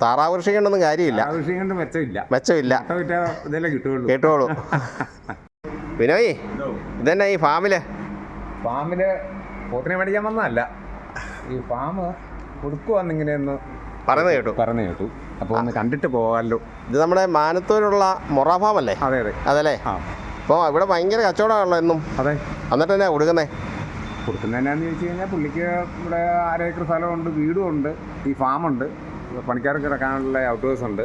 താറാവ് കൃഷി കൊണ്ടൊന്നും കാര്യമില്ല. കൃഷി കൊണ്ട് മെച്ചമില്ല. കേട്ടോളൂ. വിനോയ്, ഇതന്നെ ഈ ഫാമില് പോത്തിനെ മേടിക്കാൻ വന്നതല്ല, ഈ ഫാം കൊടുക്കുവാന്നിങ്ങനെയൊന്ന് പറഞ്ഞു കേട്ടു. അപ്പോൾ ഒന്ന് കണ്ടിട്ട് പോകാമല്ലോ. ഇത് നമ്മുടെ മാനത്തൂരുള്ള മൊറ ഫാം അല്ലേ? അതല്ലേ? അപ്പോൾ ഇവിടെ ഭയങ്കര കച്ചവടമാണല്ലോ എന്നും. അതെ. എന്നിട്ട് തന്നെ കൊടുക്കുന്നതെന്നാന്ന് ചോദിച്ചു കഴിഞ്ഞാൽ പുള്ളിക്ക് ഇവിടെ 1/2 ഏക്കർ സ്ഥലമുണ്ട്, വീടും ഉണ്ട്, ഈ ഫാമുണ്ട്, പണിക്കാർക്ക് കിടക്കാനുള്ള ഔട്ട്ഡോഴ്സ് ഉണ്ട്,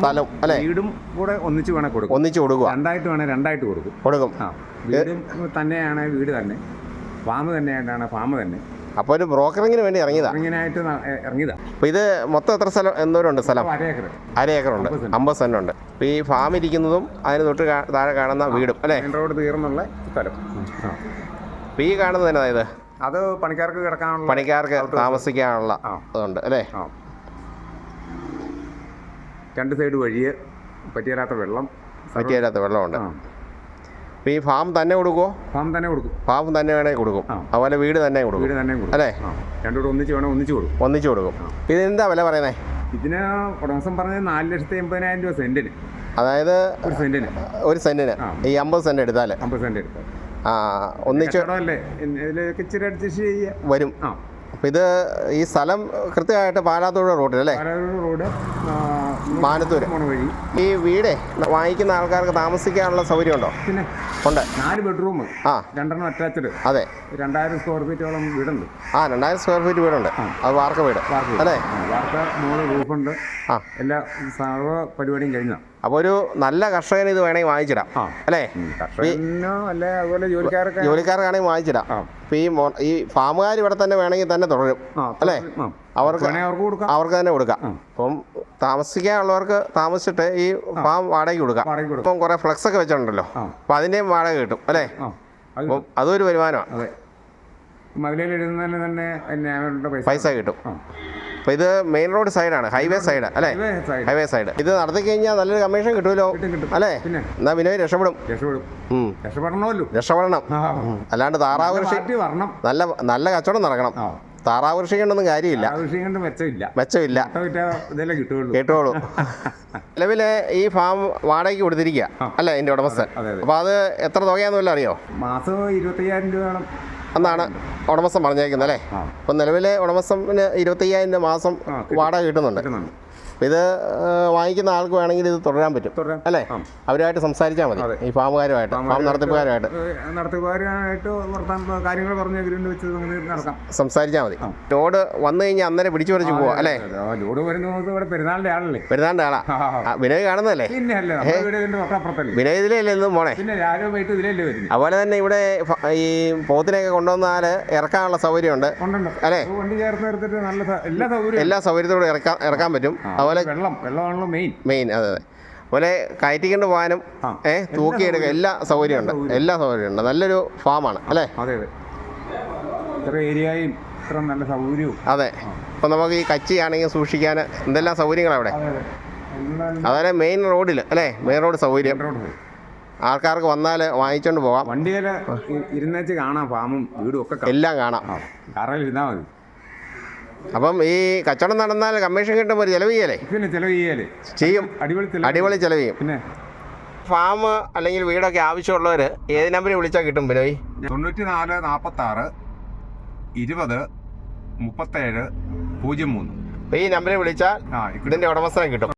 സ്ഥലം അല്ലേ? വീടും കൂടെ ഒന്നിച്ച് വേണേൽ കൊടുക്കും. രണ്ടായിട്ട് വേണേൽ രണ്ടായിട്ട് കൊടുക്കും. വീടും തന്നെയാണ് വീട് തന്നെ, ഫാം തന്നെയായിട്ടാണ് ഫാം തന്നെ. അപ്പോൾ ഒരു ബ്രോക്കറിങ്ങിന് വേണ്ടി ഇറങ്ങിയതാ. അപ്പോൾ ഇത് മൊത്തം എത്ര സ്ഥലം എന്തോരുണ്ട്? സ്ഥലം 1/2 ഏക്കറുണ്ട്, 50 സെന്റ് ഉണ്ട്. അപ്പോൾ ഈ ഫാം ഇരിക്കുന്നതും അതിന് തൊട്ട് താഴെ കാണുന്ന വീടും അല്ലേ? മെയിൻ റോഡ് തീർന്നുള്ള സ്ഥലം. അപ്പോൾ ഈ കാണുന്നത് തന്നെ ഇത് അത് പണിക്കാർക്ക് താമസിക്കാനുള്ള അതുണ്ട് അല്ലേ? 2 സൈഡ് വഴിയെ പറ്റിയാത്ത വെള്ളമുണ്ട്. അപ്പോൾ ഈ ഫാം തന്നെ കൊടുക്കുമോ? ഫാം തന്നെ വേണമെങ്കിൽ കൊടുക്കും. അതുപോലെ വീട് തന്നെ കൊടുക്കും അല്ലേ? രണ്ടും കൂടെ ഒന്നിച്ച് കൊടുക്കും. ഇതിനെന്താ വില പറയുന്നത്? ഇതിന് ഉടമസ്ഥൻ പറഞ്ഞത് 4,80,000 രൂപ സെന്റിന്. അതായത് ഒരു സെന്റിന് ഈ 50 സെന്റ് എടുത്താൽ ഒന്നിച്ച് വരും. അപ്പോൾ ഇത് ഈ സ്ഥലം കൃത്യമായിട്ട് പാലാത്തോട് റോഡിൽ അല്ലേ? മാനത്തൂർ. ഈ വീടേ വാങ്ങിക്കുന്ന ആൾക്കാർക്ക് താമസിക്കാനുള്ള സൗകര്യം ഉണ്ടോ? പിന്നെ ഉണ്ട്. 4 ബെഡ്റൂം, 2 അറ്റാച്ച്ഡ്. അതെ. 2000 സ്ക്വയർ ഫീറ്റോളം വീടുണ്ട്. 2000 സ്ക്വയർ ഫീറ്റ് വീടുണ്ട്. അത് വാർക്ക വീട് അല്ലേ? വാർക്ക, മോള് റൂഫുണ്ട്, എല്ലാ സർവ്വ പരിപാടിയും കഴിഞ്ഞാൽ. അപ്പോൾ ഒരു നല്ല കർഷകന് ഇത് വേണമെങ്കിൽ വാങ്ങിച്ചിടാം അല്ലേ? അതുപോലെ ജോലിക്കാർക്കാണെങ്കിൽ വാങ്ങിച്ചിടാം. അപ്പോൾ ഈ ഫാമുകാർ ഇവിടെ തന്നെ വേണമെങ്കിൽ തന്നെ തുടരും അല്ലേ? അവർക്ക് തന്നെ കൊടുക്കാം. അപ്പം താമസിക്കാനുള്ളവർക്ക് താമസിച്ചിട്ട് ഈ ഫാം വാടകയ്ക്ക് കൊടുക്കാം. ഇപ്പം കുറേ ഫ്ലെക്സ് ഒക്കെ വെച്ചിട്ടുണ്ടല്ലോ, അപ്പം അതിൻ്റെയും വാടക കിട്ടും അല്ലേ? അപ്പം അതൊരു വരുമാനമാണ്. പൈസ കിട്ടും. അപ്പോൾ ഇത് മെയിൻ റോഡ് സൈഡാണ്, ഹൈവേ സൈഡ് അല്ലേ? Highway side. ഇത് നടത്തി കഴിഞ്ഞാൽ നല്ലൊരു കമ്മീഷൻ കിട്ടുമല്ലോ അല്ലേ? എന്നാൽ വിനോയ് രക്ഷപ്പെടണം. അല്ലാണ്ട് താറാവ് കൃഷി നല്ല കച്ചവടം നടക്കണം. താറാവ് കൃഷി കൊണ്ടൊന്നും കാര്യമില്ല. മെച്ചമില്ല. കേട്ടോളൂ. നിലവില് ഈ ഫാം വാടകയ്ക്ക് കൊടുത്തിരിക്കുക അല്ലേ എൻ്റെ ഉടമസ്ഥൻ? അപ്പോൾ അത് എത്ര തുകയാന്ന് വല്ലതും അറിയോ? മാസം 25,000 രൂപ വേണം എന്നാണ് ഉടമസ്ഥൻ പറഞ്ഞേക്കുന്നത് അല്ലേ? അപ്പം നിലവിലെ ഉടമസ്ഥന് 25,000 രൂപ മാസം വാടക കിട്ടുന്നുണ്ട്. ഇത് വാങ്ങിക്കുന്ന ആൾക്ക് വേണമെങ്കിൽ ഇത് തുടരാൻ പറ്റും അല്ലേ? അവരുമായിട്ട് സംസാരിച്ചാൽ മതി, ഈ ഫാമുകാരുമായിട്ട്, ഫാം നടത്തിപ്പുകാരുമായിട്ട് കാര്യങ്ങൾ സംസാരിച്ചാൽ മതി. ലോഡ് വന്നു കഴിഞ്ഞാൽ അന്നേരം പിടിച്ചു പറിച്ചു പോവാ അല്ലേ? ലോഡ് വരുന്നത് പെരുന്നാളിന്റെ ആളാ. വിനോയ് കാണുന്നതല്ലേ? വിനോയ് ഇതിലല്ലേ ഇന്നും പോണേ? അതുപോലെ തന്നെ ഇവിടെ ഈ പോത്തിനെയൊക്കെ കൊണ്ടുവന്നാൽ ഇറക്കാനുള്ള സൗകര്യമുണ്ട് അല്ലേ? എല്ലാ സൗകര്യത്തോടും ഇറക്കാൻ പറ്റും. അതുപോലെ മെയിൻ അതെ. അതുപോലെ കയറ്റിക്കൊണ്ട് പോകാനും തൂക്കിയെടുക്കുക എല്ലാ സൗകര്യമുണ്ട്. നല്ലൊരു ഫാമാണ് അല്ലേ? അതെ. അപ്പം നമുക്ക് ഈ കച്ചിയാണെങ്കിൽ സൂക്ഷിക്കാൻ എന്തെല്ലാം സൗകര്യങ്ങളാണ് അവിടെ. അതുപോലെ മെയിൻ റോഡിൽ അല്ലേ? മെയിൻ റോഡ് സൗകര്യം, ആൾക്കാർക്ക് വന്നാൽ വാങ്ങിച്ചോണ്ട് പോകാം. വണ്ടിയിൽ ഇരുന്നേച്ച് കാണാം, ഫാമും വീടും ഒക്കെ എല്ലാം കാണാം. കാറിൽ ഇരുന്നാൽ മതി. അപ്പം ഈ കച്ചവടം നടന്നാൽ കമ്മീഷൻ കിട്ടുമ്പോൾ ഒരു ചെലവ് ചെയ്യും. അടിപൊളി ചെലവ് ചെയ്യും. പിന്നെ ഫാം അല്ലെങ്കിൽ വീടൊക്കെ ആവശ്യമുള്ളവർ ഏത് നമ്പറിൽ വിളിച്ചാൽ കിട്ടും ബിനോയ്? 94 46 20 37 03. ഈ നമ്പറിൽ വിളിച്ചാൽ ഇതിൻ്റെ ഉടമസ്ഥനെ കിട്ടും.